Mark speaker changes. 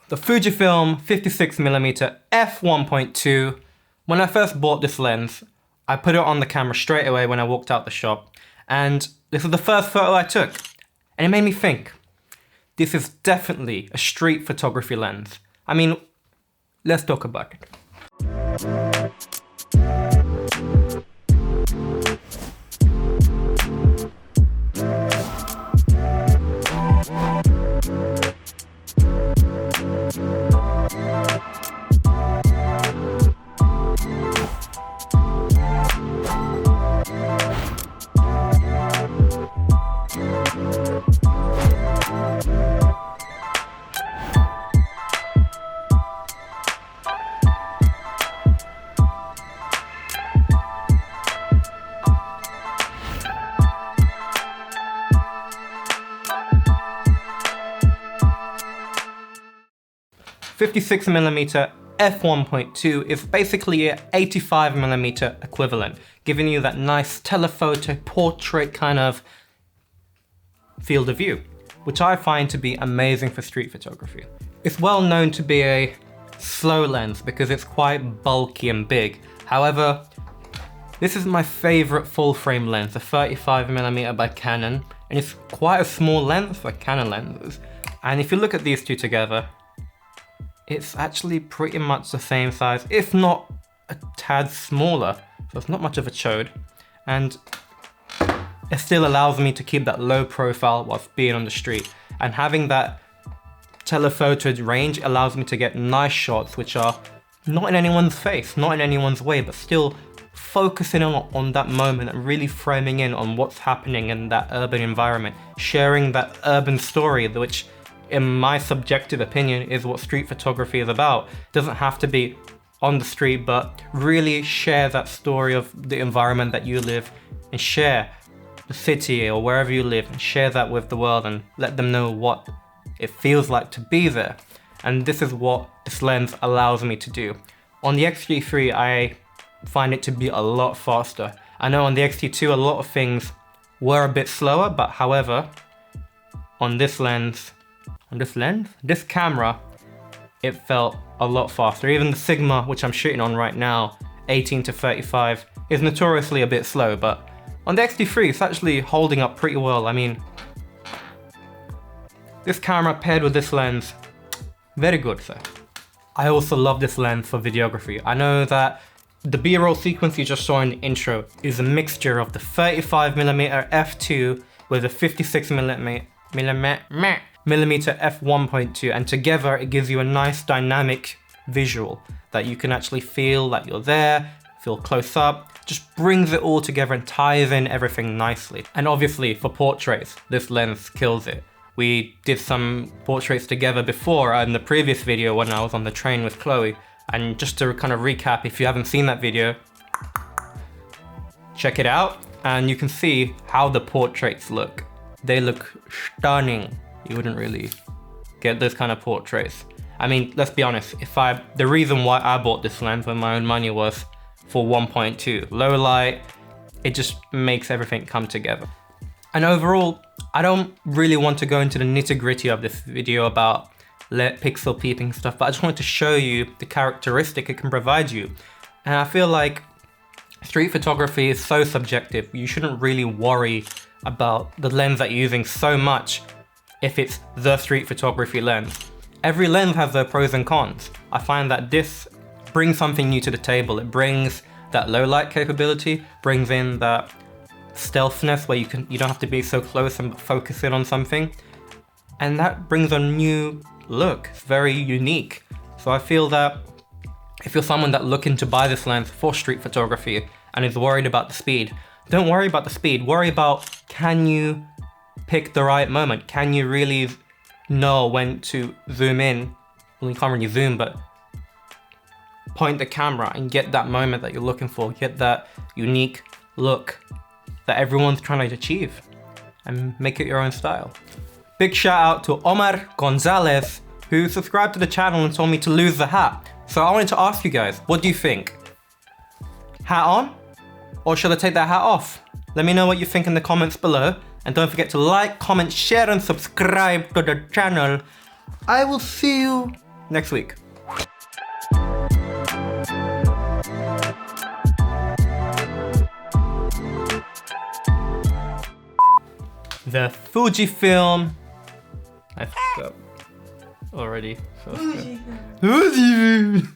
Speaker 1: The Fujifilm 56mm f1.2. When I first bought this lens, I put it on the camera straight away when I walked out the shop, and this was the first photo I took, and it made me think, this is definitely a street photography lens. I mean, let's talk about it. 56mm f1.2 is basically an 85mm equivalent, giving you that nice telephoto portrait kind of field of view, which I find to be amazing for street photography. It's well known to be a slow lens because it's quite bulky and big. However, this is my favorite full frame lens, the 35mm by Canon, and it's quite a small lens for Canon lenses. And if you look at these two together, it's actually pretty much the same size, if not a tad smaller, so it's not much of a chode. And it still allows me to keep that low profile whilst being on the street. And having that telephoto range allows me to get nice shots which are not in anyone's face, not in anyone's way, but still focusing on that moment and really framing in on what's happening in that urban environment, sharing that urban story, which in my subjective opinion is what street photography is about. It doesn't have to be on the street, but really share that story of the environment that you live and share the city or wherever you live and share that with the world and let them know what it feels like to be there. And this is what this lens allows me to do. On the X-T3, I find it to be a lot faster. I know on the X-T2 a lot of things were a bit slower, but however, on this camera, it felt a lot faster. Even the Sigma, which I'm shooting on right now, 18-35, is notoriously a bit slow, but on the X-T3, it's actually holding up pretty well. I mean, this camera paired with this lens, very good, sir. I also love this lens for videography. I know that the B-roll sequence you just saw in the intro is a mixture of the 35mm f2 with a 56mm f1.2, and together it gives you a nice dynamic visual that you can actually feel that you're there, feel close up, just brings it all together and ties in everything nicely. And obviously for portraits, this lens kills it. We did some portraits together before in the previous video when I was on the train with Chloe, and just to kind of recap, if you haven't seen that video, check it out and you can see how the portraits look. They look stunning. You wouldn't really get those kind of portraits. I mean, let's be honest, the reason why I bought this lens with my own money was for 1.2. Low light, it just makes everything come together. And overall, I don't really want to go into the nitty-gritty of this video about pixel peeping stuff, but I just wanted to show you the characteristic it can provide you. And I feel like street photography is so subjective. You shouldn't really worry about the lens that you're using so much if it's the street photography lens. Every lens has their pros and cons. I find that this brings something new to the table. It brings that low light capability, brings in that stealthiness where you don't have to be so close and focus in on something. And that brings a new look. It's very unique. So I feel that if you're someone that's looking to buy this lens for street photography and is worried about the speed, don't worry about the speed. Worry about, can you pick the right moment? Can you really know when to zoom in? Well, you can't really zoom, but point the camera and get that moment that you're looking for. Get that unique look that everyone's trying to achieve and make it your own style. Big shout out to Omar Gonzalez, who subscribed to the channel and told me to lose the hat. So I wanted to ask you guys, what do you think? Hat on? Or should I take that hat off? Let me know what you think in the comments below. And don't forget to like, comment, share and subscribe to the channel. I will see you next week. The Fujifilm. I fucked up already. So Fujifilm.